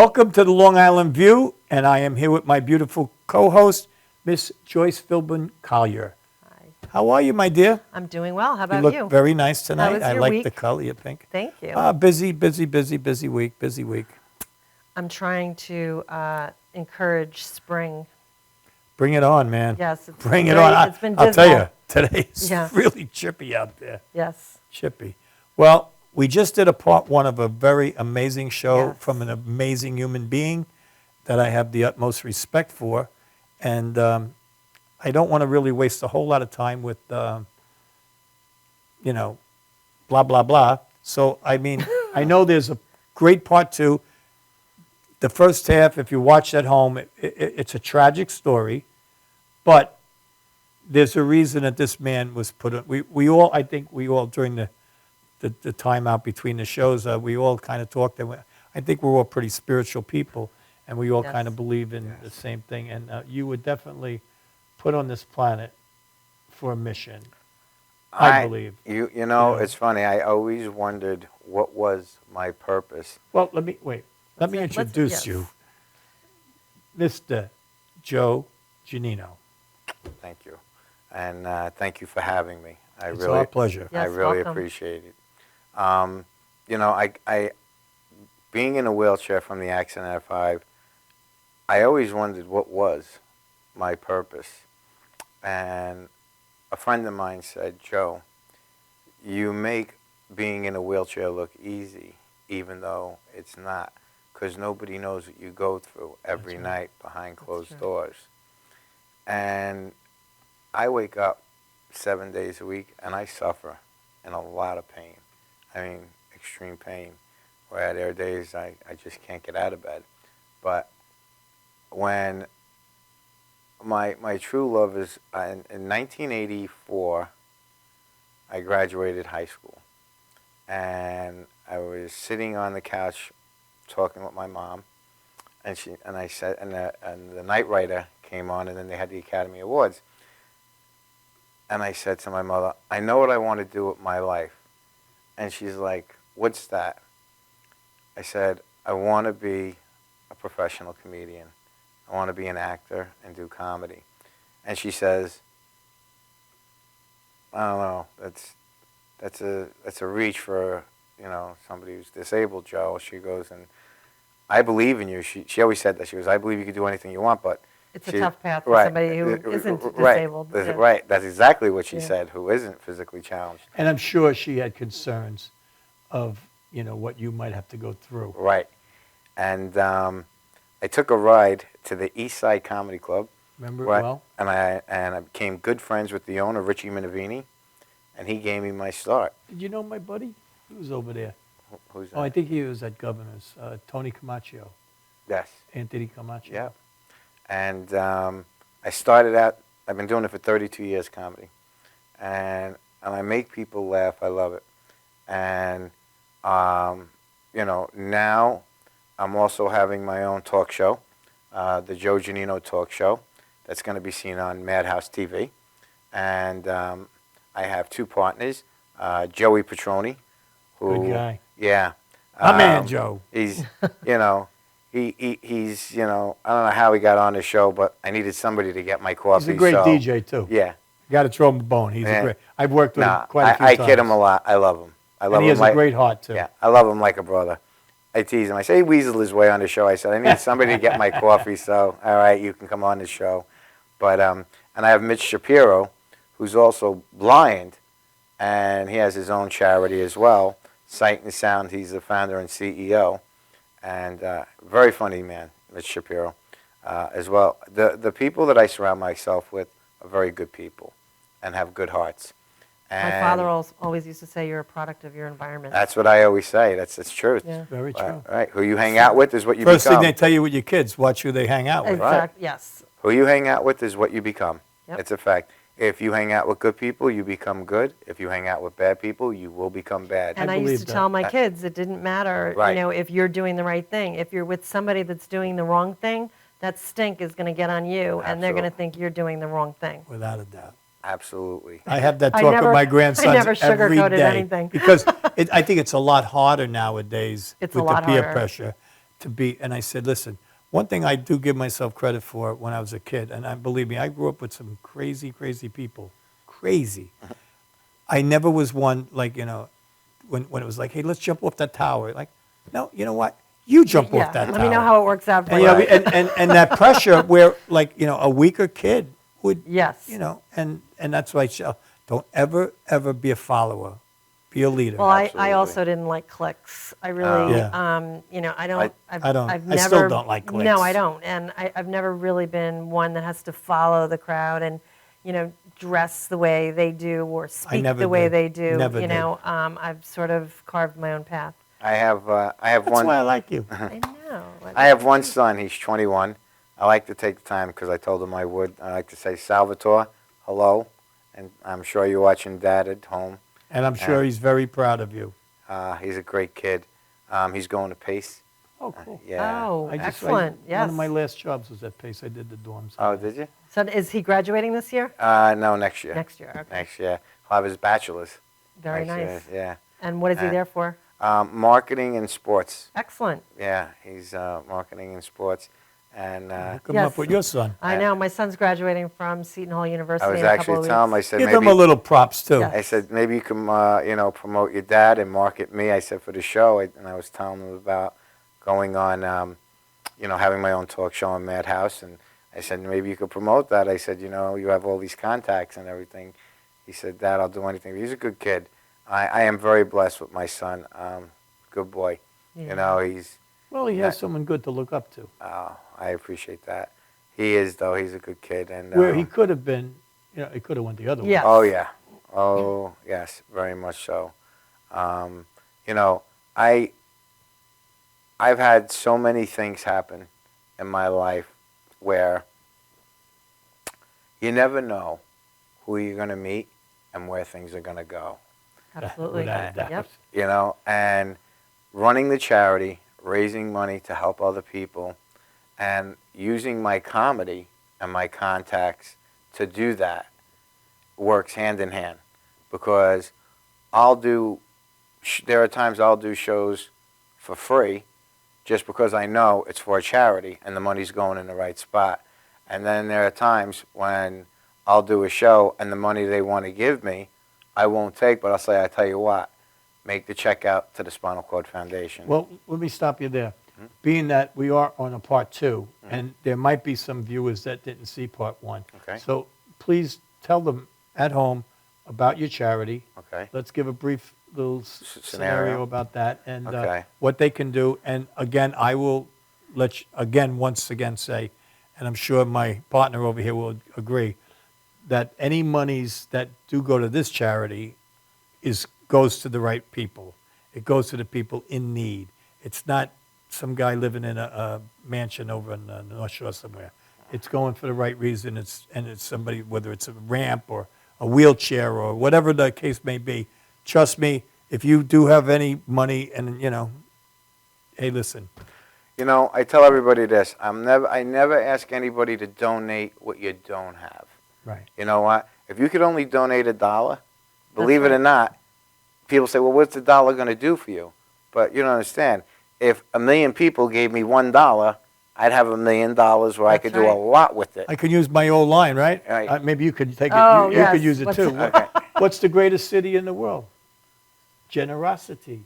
Welcome to the Long Island View, and I am here with my beautiful co-host, Miss Joyce Philbin Collier. Hi. How are you, my dear? I'm doing well. How about You you? look very nice tonight. was I your like week? the color, your pink. Thank you. Busy week, busy week. I'm trying to encourage spring. Bring it on, man. Yes, it's Bring it very- on. it's been I'll tell you, dismal. today's Yeah. really chippy out there. Yes. Chippy. Well, we just did a part one of a very amazing show Yes. from an amazing human being that I have the utmost respect for. And I don't want to really waste a whole lot of time with, blah, blah, blah. So, I mean, I know there's a great part two. The first half, if you watch at home, it's a tragic story. But there's a reason that this man was put on. I think we all, during the time out between the shows, we all kind of talked. And I think we're all pretty spiritual people, and we all Yes. kind of believe in the same thing. And you were definitely put on this planet for a mission, I believe. You know, Yeah. it's funny. I always wondered what was my purpose. Well, let me introduce yes. you, Mr. Joe Giannino. Thank you, and thank you for having me. It's our pleasure. Yeah. I Yes, really welcome. appreciate it. I being in a wheelchair from the accident at 5, I always wondered what was my purpose. And a friend of mine said, Joe, you make being in a wheelchair look easy, even though it's not, because nobody knows what you go through every That's night behind closed true. doors. And I wake up 7 days a week, and I suffer in a lot of pain. I mean, extreme pain, where there are days I just can't get out of bed. But when my true love is, in 1984, I graduated high school. And I was sitting on the couch talking with my mom, and I said, and the night writer came on, and then they had the Academy Awards. And I said to my mother, I know what I want to do with my life. And she's like, what's that? I said, I want to be a professional comedian. I want to be an actor and do comedy. And she says, I don't know, that's a reach for, somebody who's disabled, Joe. She goes, and I believe in you. She always said that. She goes, I believe you can do anything you want, but It's a tough path for right, somebody who isn't right, disabled. Yeah. Right, that's exactly what she Yeah. said, who isn't physically challenged. And I'm sure she had concerns of, what you might have to go through. Right. And I took a ride to the East Side Comedy Club. Remember it Right. well? And I became good friends with the owner, Richie Minervini, and he gave me my start. Did you know my buddy? He was over there. Who's that? Oh, I think he was at Governor's. Tony Camacho, Yes. Anthony Camacho. Yeah. And I started out, I've been doing it for 32 years, comedy. And I make people laugh. I love it. And, now I'm also having my own talk show, the Joe Giannino Talk Show, that's going to be seen on Madhouse TV. And I have two partners, Joey Petroni, who... Good guy. Yeah. My man, Joe. He's, he's, I don't know how he got on the show, but I needed somebody to get my coffee. He's a great so, DJ, too. Yeah. Got to throw him a bone. He's a Yeah. great. I've worked with him Nah, quite a few I times. kid him a lot. I love him. I love And he him has like, a great heart, too. Yeah, I love him like a brother. I tease him. I say he weaseled his way on the show. I said, I need somebody to get my coffee, so, all right, you can come on the show. But, and I have Mitch Shapiro, who's also blind, and he has his own charity as well, Sight and Sound. He's the founder and CEO, and very funny man, Mitch Shapiro, as well. The people that I surround myself with are very good people and have good hearts. And My father always used to say you're a product of your environment. that's what I always say. That's the truth. Yeah. Very true. Right. Who you hang out with is what you First become. thing they tell you with your kids, watch who they hang out with. Exactly. Yes. Who you hang out with is what you become. Yep. It's a fact. If you hang out with good people, you become good. If you hang out with bad people, you will become bad. And I believe used to that. tell my kids it didn't matter, Right. if you're doing the right thing. If you're with somebody that's doing the wrong thing, that stink is going to get on you, and they're going to Absolutely. think you're doing the wrong thing. Without a doubt. Absolutely. I have that I talk never- with my I grandsons never every sugarcoated day. anything. Because I think it's a lot harder nowadays It's a with lot the peer harder. pressure. to be, and I said, listen, one thing I do give myself credit for when I was a kid, and believe me, I grew up with some crazy, crazy people, crazy. I never was one like, when it was like, hey, let's jump off that tower. Like, no, you know what? You jump Yeah, off that tower. let me know how it works out for And, you. and that pressure where, like, a weaker kid would, Yes. and that's why don't ever be a follower. Be a leader. Well, I Absolutely. also didn't like cliques. I really, Yeah. I don't. I don't. I've I never, still don't like No, I cliques. don't, and I've never really been one that has to follow the crowd and, dress the way they do or speak never the way did. they do. Never did. I've sort of carved my own path. I have That's one. why I like you. I know. I have one son. He's 21. I like to take the time because I told him I would. I like to say, Salvatore, hello, and I'm sure you're watching Dad at home. And I'm sure he's very proud of you. He's a great kid. He's going to Pace. Oh, cool. Yeah. Oh, I just- excellent. Yes. One of my last jobs was at Pace. I did the dorms. Oh, did you? So is he graduating this year? No, next year. Next year. Okay. Next year. He'll have his bachelor's. Very next year, nice. Yeah. And what is he Uh, there for? Marketing and sports. Excellent. Yeah, he's marketing and sports. And Hook him Yes. up with your son. I know. My son's graduating from Seton Hall University I was in a couple actually of telling him, I weeks. said, Give maybe. them a little props, too. Yeah. I said, maybe you can, promote your dad and market me. I said, for the show. And I was telling him about going on, having my own talk show on Madhouse. And I said, maybe you could promote that. I said, you have all these contacts and everything. He said, Dad, I'll do anything. He's a good kid. I am very blessed with my son. Good boy. Yeah. He's, Well, he has someone good to look up to. I appreciate that. He is, though. He's a good kid. And Where he could have been, he could have went the other way. Yes. Oh, yeah. Oh, yes, very much so. I've had so many things happen in my life where you never know who you're going to meet and where things are going to go. Absolutely. Without a doubt. Yep. And running the charity, raising money to help other people, and using my comedy and my contacts to do that works hand in hand, because there are times I'll do shows for free just because I know it's for a charity and the money's going in the right spot. And then there are times when I'll do a show and the money they want to give me, I won't take, but I'll say, I tell you what, make the check out to the Spinal Cord Foundation. Well, let me stop you there. Being that we are on a part 2, and there might be some viewers that didn't see part 1. Okay. So please tell them at home about your charity. Okay. Let's give a brief little Scenario. scenario about that and Okay. what they can do. And again, I will once again say, and I'm sure my partner over here will agree, that any monies that do go to this charity goes to the right people. It goes to the people in need. It's not some guy living in a mansion over in the North Shore somewhere. It's going for the right reason. It's somebody, whether it's a ramp or a wheelchair or whatever the case may be. Trust me, if you do have any money and, hey, listen. I tell everybody this. I never ask anybody to donate what you don't have. Right. You know what? If you could only donate $1, believe it right. or not, people say, well, what's the dollar going to do for you? But you don't understand. If 1 million people gave me $1, I'd have $1 million where I That's could do a right. lot with it. I could use my old line, right? Right. Maybe you could take it. Oh, you yes. could use it What's too. it- Okay. What's the greatest city in the world? Generosity.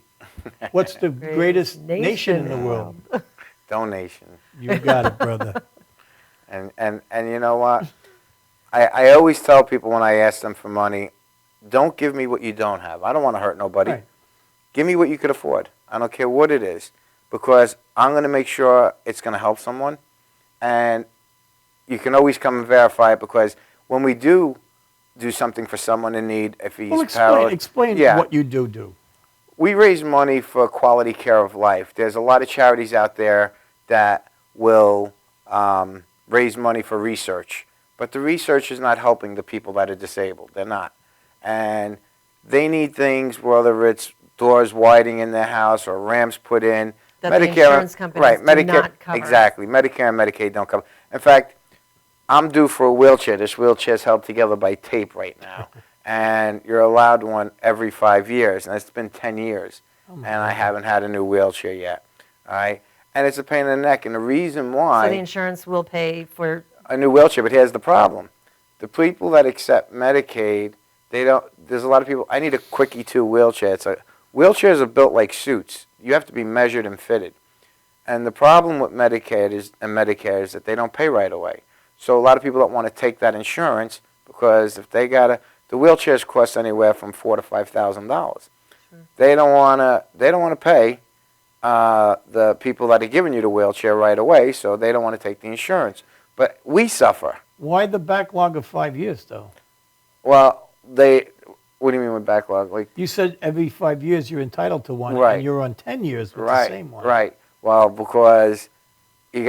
What's the greatest nation in the world? Donation. You got it, brother. And you know what? I always tell people when I ask them for money, don't give me what you don't have. I don't want to hurt nobody. Right. Give me what you could afford. I don't care what it is, because I'm going to make sure it's going to help someone. And you can always come and verify it, because when we do something for someone in need, if he's Well, explain Yeah. what you do. We raise money for quality care of life. There's a lot of charities out there that will raise money for research, but the research is not helping the people that are disabled. They're not. And they need things, whether it's doors widening in their house or ramps put in. That the insurance companies right, do Medicare, not cover. Exactly. Medicare and Medicaid don't cover. In fact, I'm due for a wheelchair. This wheelchair's held together by tape right now. And you're allowed one every 5 years. And it's been 10 years. Oh, my And I God. haven't had a new wheelchair yet. All right? and it's a pain in the neck. And the reason So why the insurance will pay for, a new wheelchair, but here's the problem: the people that accept Medicaid, they don't. There's a lot of people. I need a Quickie 2 wheelchair. Wheelchairs are built like suits. You have to be measured and fitted. And the problem with Medicare is that they don't pay right away. So a lot of people don't want to take that insurance because if they the wheelchairs cost anywhere from $4,000 to $5,000. They don't want to pay the people that are giving you the wheelchair right away, so they don't want to take the insurance. But we suffer. Why the backlog of 5 years, though? Well, what do you mean with backlog? Like, You said every 5 years you're entitled to one, Right. and you're on 10 years with right, the same one. right. Well, because I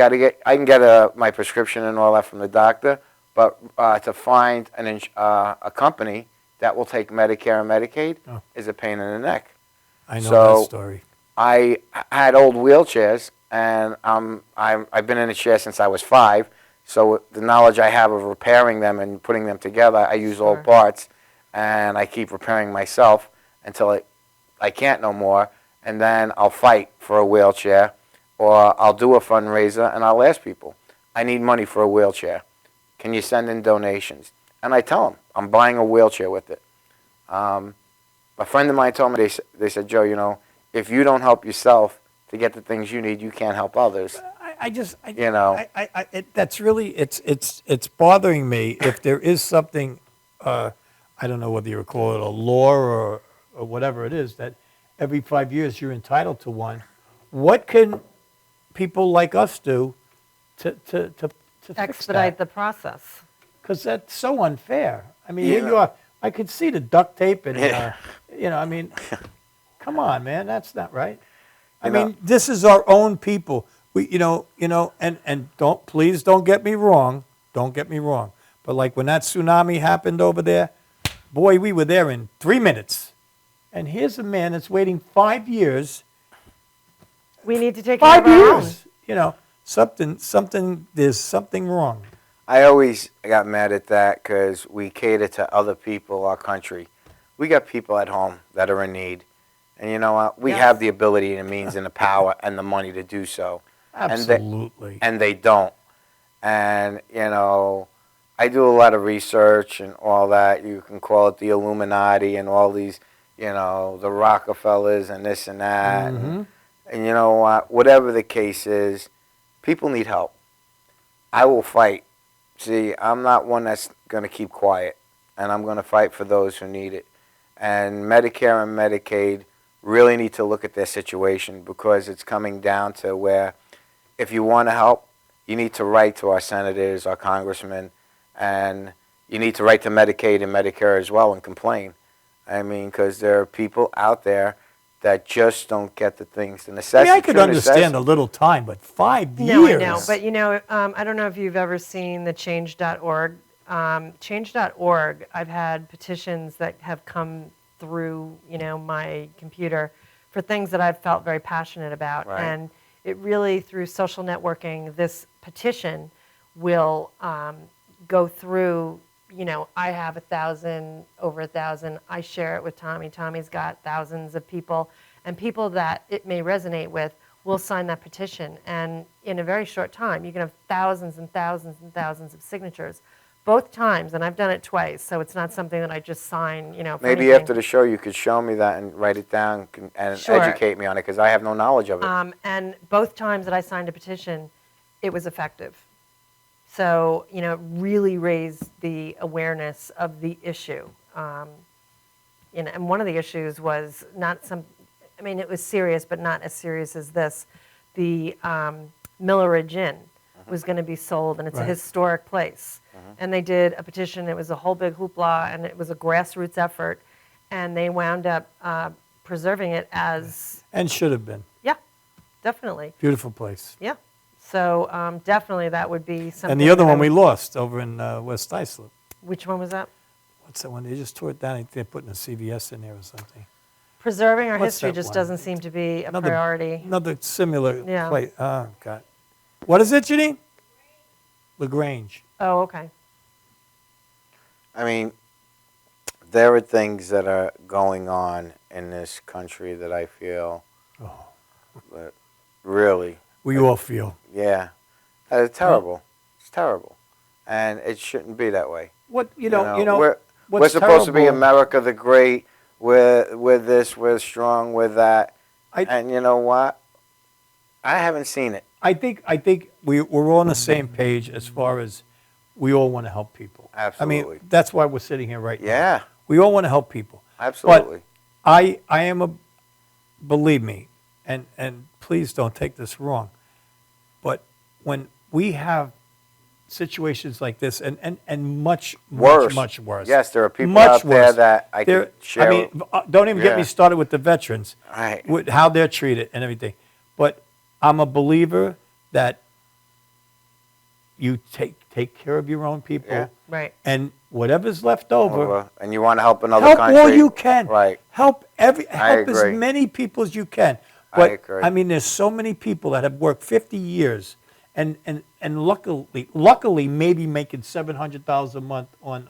can get my prescription and all that from the doctor, but to find a company that will take Medicare and Medicaid Oh. is a pain in the neck. I know So- that story. I had old wheelchairs, and I've been in a chair since I was 5. So the knowledge I have of repairing them and putting them together, I use Sure. old parts, and I keep repairing myself until I can't no more, and then I'll fight for a wheelchair, or I'll do a fundraiser, and I'll ask people, I need money for a wheelchair. Can you send in donations? And I tell them, I'm buying a wheelchair with it. A friend of mine told me, they said, Joe, if you don't help yourself to get the things you need, you can't help others. That's really, it's bothering me if there is something, I don't know whether you call it a law or whatever it is, that every 5 years you're entitled to one. What can people like us do to fix expedite that? the process. Because that's so unfair. I mean, Yeah. here you are, I could see the duct tape and, Yeah. I mean, come on, man, that's not right. I You know- mean, this is our own people. We, and please don't get me wrong. Don't get me wrong. But like when that tsunami happened over there, boy, we were there in 3 minutes. And here's a man that's waiting 5 years. We need to take care 5 of our own. years. There's something wrong. I always got mad at that because we cater to other people, our country. We got people at home that are in need. And you know what? We Yes. have the ability and the means and the power and the money to do so. Absolutely. And they don't. And, I do a lot of research and all that. You can call it the Illuminati and all these, the Rockefellers and this and that. Mhm. And you know what? Whatever the case is, people need help. I will fight. See, I'm not one that's going to keep quiet, and I'm going to fight for those who need it. And Medicare and Medicaid really need to look at their situation because it's coming down to where if you want to help, you need to write to our senators, our congressmen, and you need to write to Medicaid and Medicare as well and complain. I mean, because there are people out there that just don't get the things, the I necessity. mean, I could understand a little time, but 5 years. No, I know, but I don't know if you've ever seen the Change.org. Change.org, I've had petitions that have come through, my computer for things that I've felt very passionate about. Right. And it really, through social networking, this petition will go through, I have 1,000, over 1,000. I share it with Tommy. Tommy's got thousands of people. And people that it may resonate with will sign that petition. And in a very short time, you can have thousands and thousands and thousands of signatures. Both times, and I've done it twice, so it's not something that I just sign, for Maybe anything. after the show you could show me that and write it down and Sure. educate me on it because I have no knowledge of it. And both times that I signed a petition, it was effective. So, it really raised the awareness of the issue. And one of the issues was it was serious, but not as serious as this. The Milleridge Inn was going to be sold, and it's a Right. historic place. And they did a petition. It was a whole big hoopla, and it was a grassroots effort. And they wound up preserving it as, And should have been. yeah, definitely. Beautiful place. Yeah. So definitely that would be something. And the other that I one we would- lost over in West Islip. Which one was that? What's that one? They just tore it down. I think they're putting a CVS in there or something. Preserving our What's history that just one? doesn't seem to be a Another- priority. Another similar Yeah. place. Oh, God. What is it, Janine? LaGrange. Oh, okay. I mean, there are things that are going on in this country that I feel Oh. that really we all feel. Yeah. It's terrible. It's terrible. And it shouldn't be that way. What, you know, we're what's supposed to be terrible- America the Great. We're this, we're strong, we're that. I- And you know what? I haven't seen it. I think we're all on the same page as far as we all want to help people. I Absolutely. mean, that's why we're sitting here right now. Yeah, We all want to help people. absolutely. I am believe me, and please don't take this wrong, but when we have situations like this and much Worse. much worse. Yes, there are people much out there worse. that I There- could share. I mean, don't even get me Yeah. started with the veterans, Right. with how they're treated and everything. But I'm a believer that you take care of your own people, Yeah. Right. and whatever's left over, And you want to help another help country. all you can. Right. Help help as agree. many people as you can. I But agree. mean, there's so many people that have worked 50 years, and luckily maybe making $700 a month on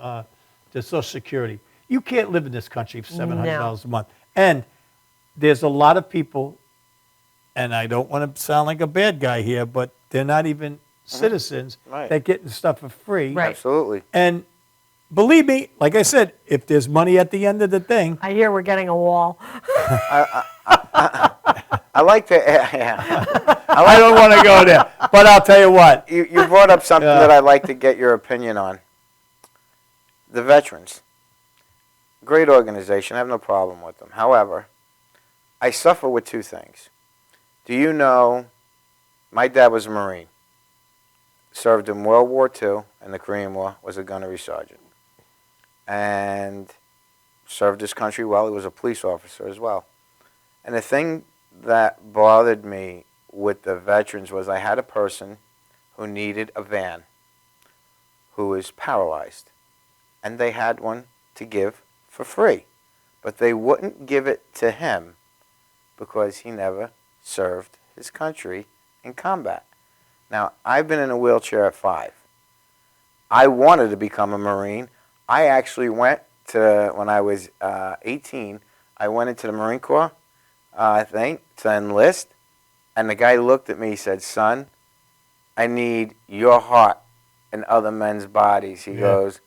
the Social Security. You can't live in this country for $700 a month. And there's a lot of people, and I don't want to sound like a bad guy here, but they're not even citizens Right. that getting stuff for free. Right. Absolutely. And believe me, like I said, if there's money at the end of the thing, I hear we're getting a wall. I like to. Yeah. I don't want to go there. But I'll tell you what. You brought up something Yeah. that I'd like to get your opinion on. The veterans. Great organization. I have no problem with them. However, I suffer with two things. Do you know my dad was a Marine? Served in World War II and the Korean War, was a gunnery sergeant. And served his country well. He was a police officer as well. And the thing that bothered me with the veterans was I had a person who needed a van who is paralyzed. And they had one to give for free. But they wouldn't give it to him because he never served his country in combat. Now, I've been in a wheelchair at 5. I wanted to become a Marine. I actually went to, when I was 18, I went into the Marine Corps, to enlist. And the guy looked at me, he said, "Son, I need your heart in other men's bodies." He Yeah. goes,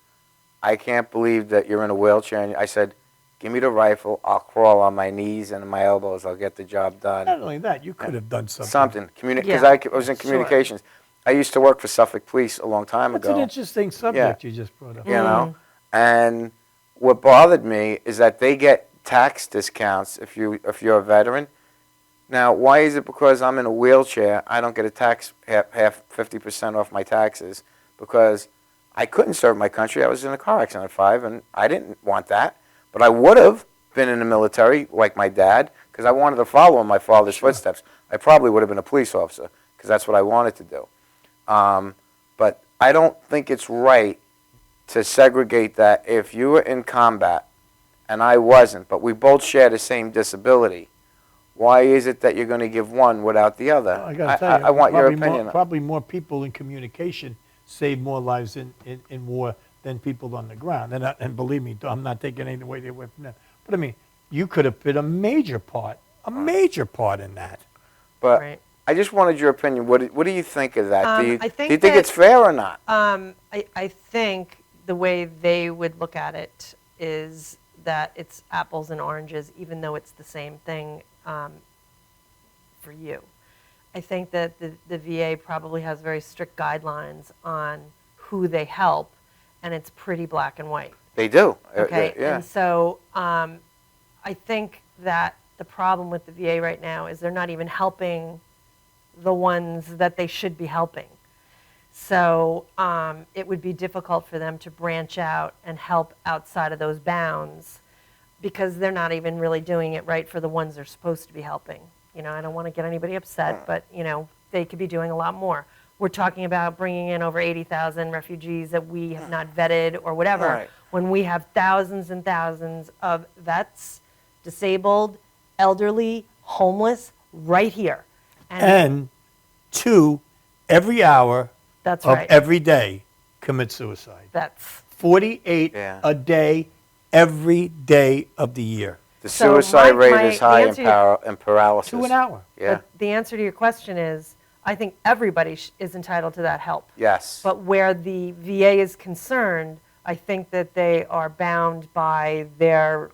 "I can't believe that you're in a wheelchair." And I said, "Give me the rifle. I'll crawl on my knees and my elbows. I'll get the job done." Not only that, you could have done something. Something. Because Yeah. I was in communications. I used to work for Suffolk Police a long time That's ago. an interesting subject you just brought up. You know, and what bothered me is that they get tax discounts if you're a veteran. Now, why is it because I'm in a wheelchair I don't get a tax half 50% off my taxes? Because I couldn't serve my country. I was in a car accident at 5, and I didn't want that. But I would have been in the military like my dad because I wanted to follow in my father's footsteps. I probably would have been a police officer because that's what I wanted to do. But I don't think it's right to segregate that if you were in combat and I wasn't, but we both share the same disability. Why is it that you're going to give one without the other? I got to tell you, I want your probably opinion. probably more people in communication save more lives in war than people on the ground. And believe me, I'm not taking anything away from them. But I mean, you could have been a major part in that. But Right. I just wanted your opinion. What do you think of that? I do you think think that- it's fair or not? I think the way they would look at it is that it's apples and oranges, even though it's the same thing for you. I think that the VA probably has very strict guidelines on who they help, and it's pretty black and white. They do. Okay, Yeah. and so I think that the problem with the VA right now is they're not even helping the ones that they should be helping. So it would be difficult for them to branch out and help outside of those bounds because they're not even really doing it right for the ones they're supposed to be helping. You know, I don't want to get anybody upset, but, you know, they could be doing a lot more. We're talking about bringing in over 80,000 refugees that we have not vetted or whatever, Right. when we have thousands and thousands of vets, disabled, elderly, homeless, right here. And 2, every hour That's of right. every day commit suicide. That's 48 Yeah. a day, every day of the year. The So suicide my- rate my- is high the in, answer- in paralysis. 2 an hour. Yeah. But the answer to your question is, I think everybody is entitled to that help. Yes. But where the VA is concerned, I think that they are bound by their,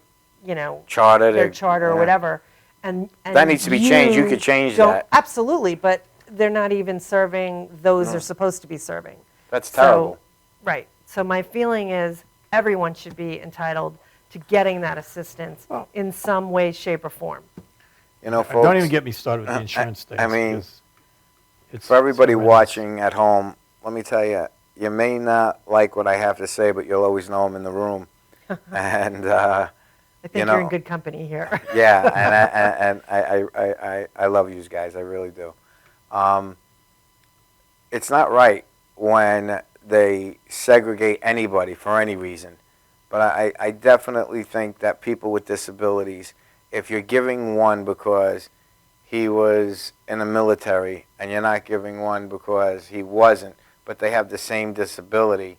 Charter, their charter or yeah. whatever. And That needs to be changed. You could change don't- that. Absolutely, but they're not even serving those they're supposed to be serving. That's So- terrible. Right. So my feeling is everyone should be entitled to getting that assistance Well- in some way, shape, or form. Folks. Don't even get me started with the insurance things. I mean, because it's- For everybody it's horrendous. watching at home, let me tell you, you may not like what I have to say, but you'll always know I'm in the room. And I think You you're in know. good company here. yeah, and I love you guys, I really do. It's not right when they segregate anybody for any reason, but I definitely think that people with disabilities, if you're giving one because he was in the military and you're not giving one because he wasn't, but they have the same disability,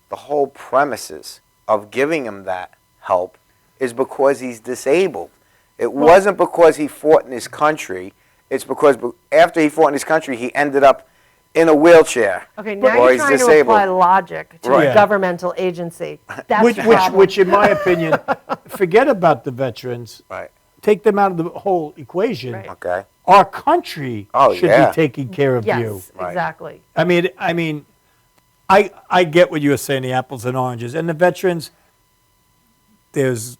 the whole premises of giving him that help is because he's disabled. It wasn't because he fought in his country. It's because after he fought in his country, he ended up in a wheelchair. Okay, now or you're he's trying to disabled. apply logic to Right. a governmental agency. That's Which, the problem. which, in my opinion, forget about the veterans. Right. Take them out of the whole equation. Right. Okay. Our country Oh, should yeah. be taking care of you. Yes, Right. exactly. I mean, I get what you were saying, the apples and oranges, and the veterans. There's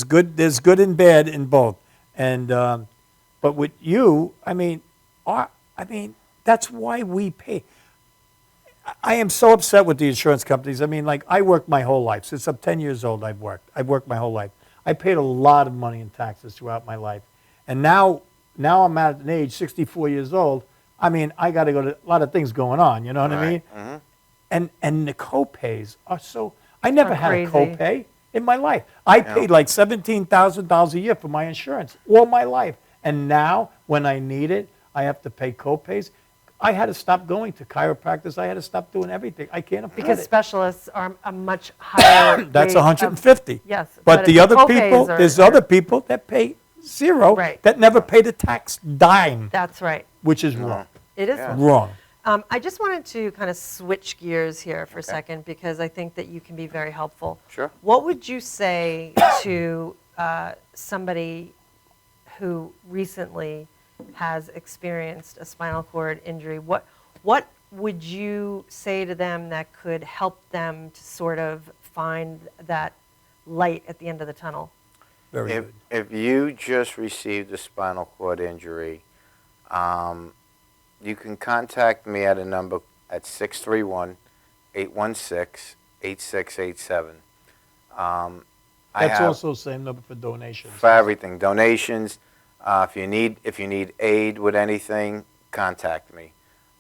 good and bad in both, and but with you, that's why we pay. I am so upset with the insurance companies. I mean, like I worked my whole life since I'm 10 years old. I've worked my whole life. I paid a lot of money in taxes throughout my life, and now I'm at an age 64 years old. I mean, I got to go to a lot of things going on. You know what I mean? Mhm. And the co-pays are so. I never Are had crazy. a co-pay in my life. I paid like $17,000 a year for my insurance all my life, and now when I need it, I have to pay co-pays. I had to stop going to chiropractors. I had to stop doing everything. I can't afford Because it. specialists are a much higher That's rate of- 150. Yes. But the the other co-pays people, are- there's are- other people that pay zero, Right. that never paid a tax dime, That's right. which is wrong. It is. Yeah. Wrong. I just wanted to kind of switch gears here for a second because I think that you can be very helpful. Sure. What would you say to somebody who recently has experienced a spinal cord injury? What would you say to them that could help them to sort of find that light at the end of the tunnel? Very If, good. if you just received a spinal cord injury, you can contact me at a number at 631-816-8687. I That's have also the same number for donations. for everything, donations. If you need aid with anything, contact me.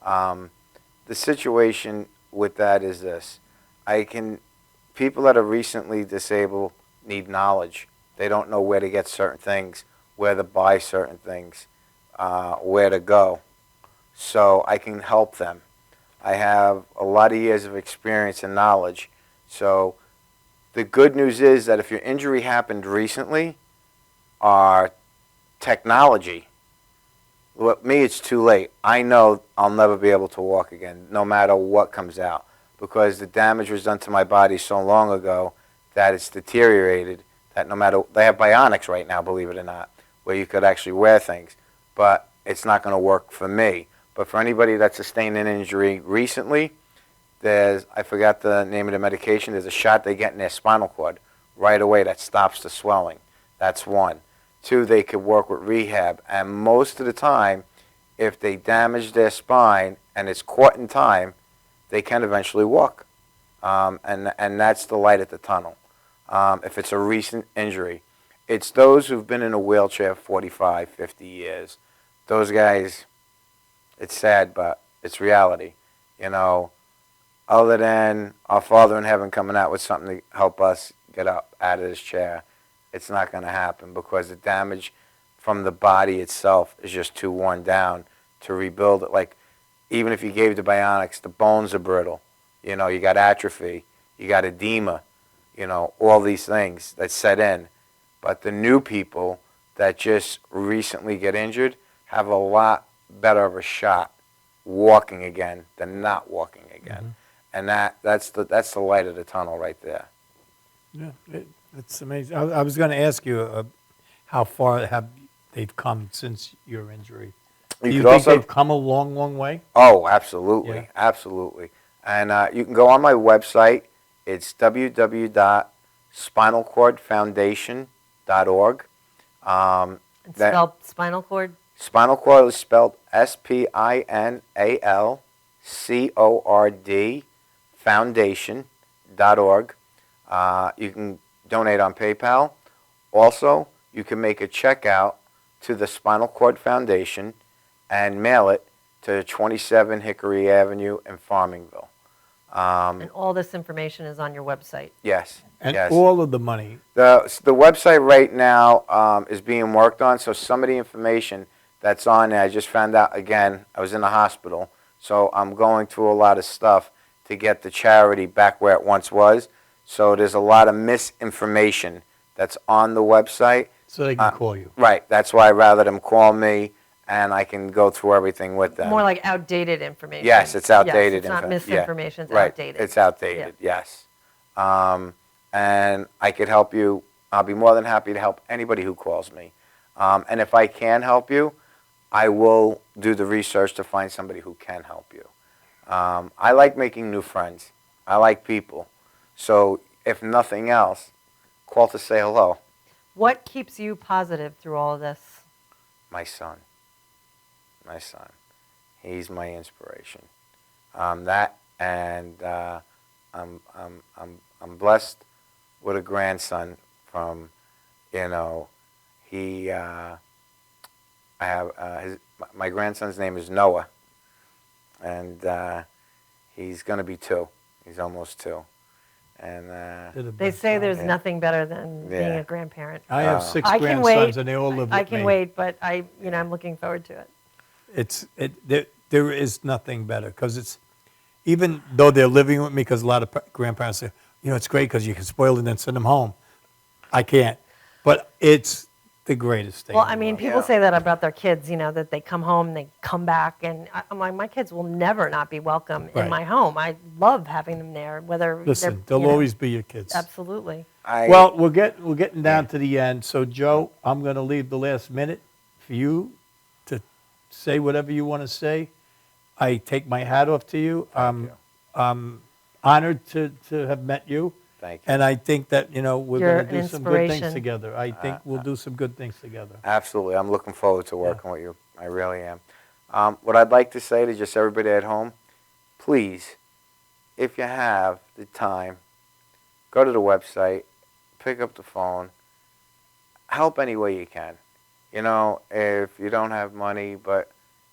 The situation with that is this: people that are recently disabled need knowledge. They don't know where to get certain things, where to buy certain things, where to go. So I can help them. I have a lot of years of experience and knowledge. So the good news is that if your injury happened recently, our technology, with me it's too late. I know I'll never be able to walk again, no matter what comes out, because the damage was done to my body so long ago that it's deteriorated, that no matter, they have bionics right now, believe it or not, where you could actually wear things, but it's not going to work for me. But for anybody that sustained an injury recently, I forgot the name of the medication, there's a shot they get in their spinal cord right away that stops the swelling. That's one. Two, they could work with rehab. And most of the time, if they damage their spine and it's caught in time, they can eventually walk. And that's the light at the tunnel. If it's a recent injury. It's those who've been in a wheelchair 45, 50 years. Those guys, it's sad, but it's reality. Other than our Father in heaven coming out with something to help us get up out of this chair, it's not going to happen because the damage from the body itself is just too worn down to rebuild it. Like, even if you gave the bionics, the bones are brittle. You got atrophy, you got edema, all these things that set in. But the new people that just recently get injured have a lot better of a shot walking again than not walking again. And that's the light of the tunnel right there. Yeah, it's amazing. I was going to ask you how far have they've come since your injury? You Do you could think also- they've come a long, long way? Oh, absolutely, Yeah. absolutely. And you can go on my website. It's www.spinalcordfoundation.org. And That- spell spinal cord? Spinal cord is spelled SPINALCORD foundation.org. You can donate on PayPal. Also, you can make a check out to the Spinal Cord Foundation and mail it to 27 Hickory Avenue in Farmingville. And all this information is on your website. Yes. And yes. all of the money. The website right now is being worked on, so some of the information that's on there, I just found out again, I was in the hospital, so I'm going through a lot of stuff to get the charity back where it once was. So there's a lot of misinformation that's on the website. So they can call you. Right, that's why I'd rather them call me and I can go through everything with them. More like outdated information. Yes, it's outdated. Yes, it's not misinformation, it's right. outdated. It's outdated, yes. And I could help you. I'll be more than happy to help anybody who calls me. And if I can help you, I will do the research to find somebody who can help you. I like making new friends. I like people. So if nothing else, call to say hello. What keeps you positive through all of this? My son. My son. He's my inspiration. That and I'm blessed with a grandson from, he I have my grandson's name is Noah, and he's going to be 2. He's almost 2, and They're the They best say job. there's Yeah. nothing better than being Yeah. a grandparent. I have 6 I can grandsons, wait. and they all live with I me. can wait, but I'm looking forward to it. There is nothing better because it's, even though they're living with me, because a lot of grandparents say, it's great because you can spoil them and send them home. I can't, but it's the greatest thing. Well, in the I mean, world. people Yeah. say that about their kids, that they come home and they come back, and I'm like, my kids will never not be welcome Right. in my home. I love having them there, whether Listen, they're, they'll always be your kids. Absolutely. Well, we're getting down to the end. So, Joe, I'm going to leave the last minute for you to say whatever you want to say. I take my hat off to you. Thank you. I'm honored to have met you. Thank you. And I think that, we're You're going to an do some good things inspiration. together. I think we'll do some good things together. Absolutely. I'm looking forward to working with you. I really am. What I'd like to say to just everybody at home, please, if you have the time, go to the website, pick up the phone, help any way you can. If you don't have money, but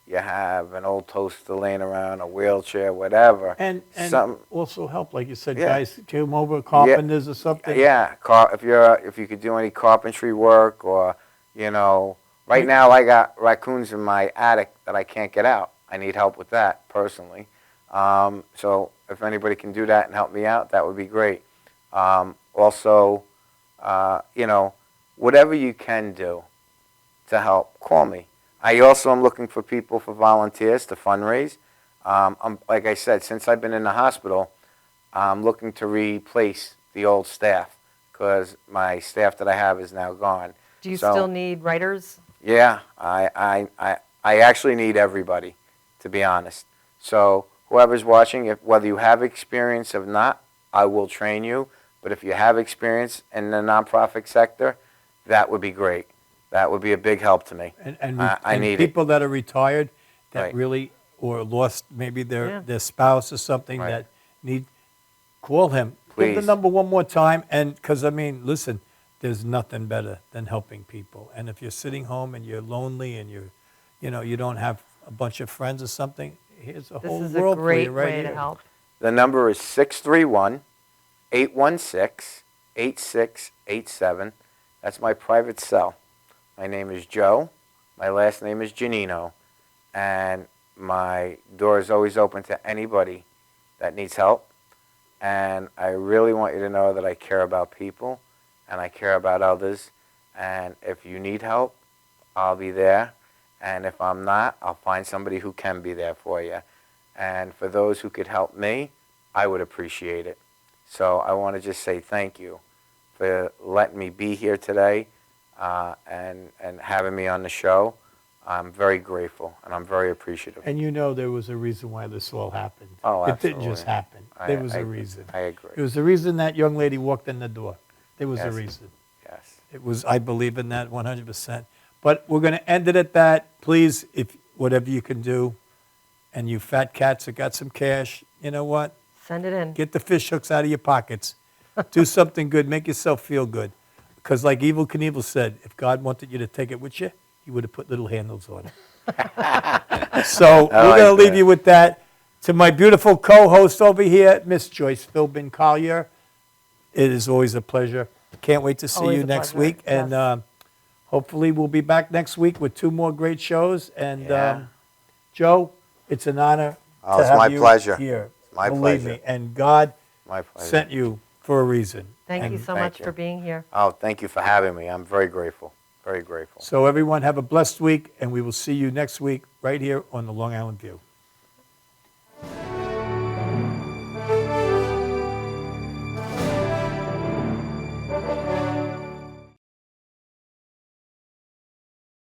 you have an old toaster laying around, a wheelchair, whatever. And something, also help, like you said, Yeah. guys, come over, carpenters or something. yeah, if you could do any carpentry work or, right now I got raccoons in my attic that I can't get out. I need help with that personally. So if anybody can do that and help me out, that would be great. Also, whatever you can do to help, call me. I also am looking for people for volunteers to fundraise. Like I said, since I've been in the hospital, I'm looking to replace the old staff because my staff that I have is now gone. Do you So- still need writers? Yeah, I actually need everybody, to be honest. So whoever's watching, whether you have experience or not, I will train you. But if you have experience in the nonprofit sector, that would be great. That would be a big help to me. And I need it. people that are retired that Right. really, or lost maybe Yeah. their spouse or something Right. that call him. Give the Please. number one more time. And because, listen, there's nothing better than helping people. And if you're sitting home and you're lonely and you don't have a bunch of friends or something, here's a This whole is a world for great you right way here. to help. The number is 631-816-8687. That's my private cell. My name is Joe. My last name is Giannino. And my door is always open to anybody that needs help. And I really want you to know that I care about people and I care about others. And if you need help, I'll be there. And if I'm not, I'll find somebody who can be there for you. And for those who could help me, I would appreciate it. So I want to just say thank you for letting me be here today and having me on the show. I'm very grateful and I'm very appreciative. And you know there was a reason why this all happened. Oh, It didn't just absolutely. happen. There was a reason. I agree. It was the reason that young lady walked in the door. There was a Yes. reason. Yes. It was, I believe in that 100%. But we're going to end it at that. Please, if whatever you can do, and you fat cats that got some cash, you know what? Send it in. Get the fish hooks out of your pockets. Do something good. Make yourself feel good. Because like Evel Knievel said, if God wanted you to take it with you, he would have put little handles on it. So we're like going to leave that. you with that. To my beautiful co-host over here, Miss Joyce Philbin Collier, it is always a pleasure. Can't wait to see Always you a next pleasure, week. And yes. hopefully we'll be back next week with 2 more great shows. And Yeah. Joe, it's an honor Oh, to it's have my you pleasure. here. It's my Believe pleasure. me. And God My pleasure. sent you for a reason. Thank And you so thank much you. for being here. Oh, thank you for having me. I'm very grateful. Very grateful. So everyone have a blessed week, and we will see you next week right here on the Long Island View.